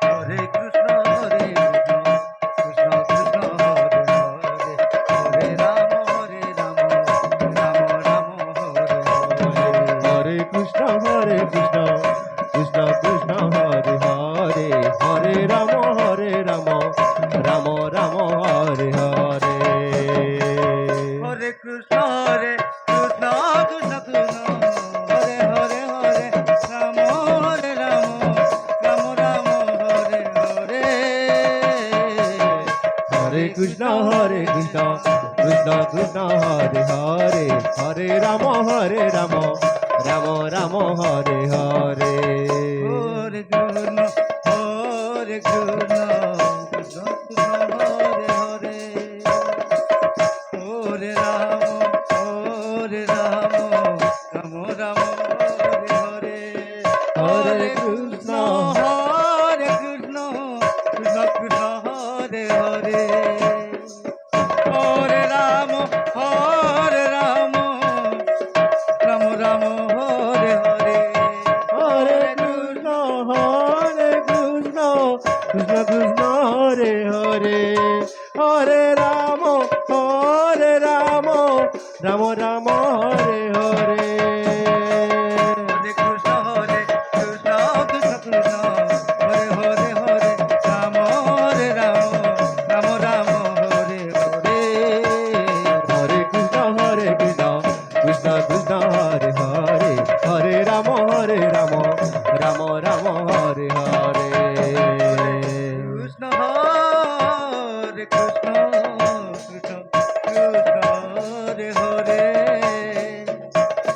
Hare Krishna Hare Krishna Krishna Krishna Hare Hare Ram Ram Ram Hare Hare Hare Krishna Krishna Krishna Hare Hare Hare Ram Ram Ram Hare Hare Hare Krishna Krishna Krishna Hare Hare Hare Ram Hare Ram Ram Ram Hare Hare Hare Krishna Krishna Krishna Hare Hare Hare Ram Ram Ram Hare Hare Hare Krishna Krishna Krishna Hare Hare Hare Ram Ram Ram Hare Hare Hare Krishna Krishna Krishna Hare Hare Hare Ram Ram Ram Hare Hare Hare Krishna Krishna Krishna Hare Hare Hare Ram Ram Ram Hare Hare Hare Krishna Krishna Krishna Hare Hare Hare Ram Ram Ram Ram Hare Hare Hare Krishna Krishna Krishna Hare Hare Hare Ram Ram Ram Hare Hare Krishna Hare Krishna Krishna Krishna Hare Hare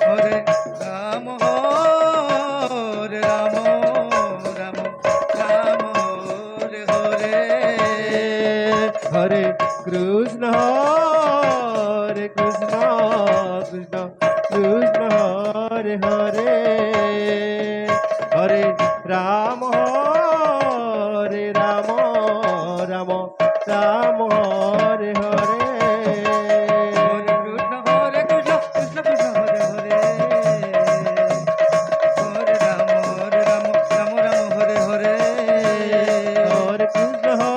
Hare Ram Ram Ram Ram Hare Hare Hare Krishna Krishna Krishna Hare Hare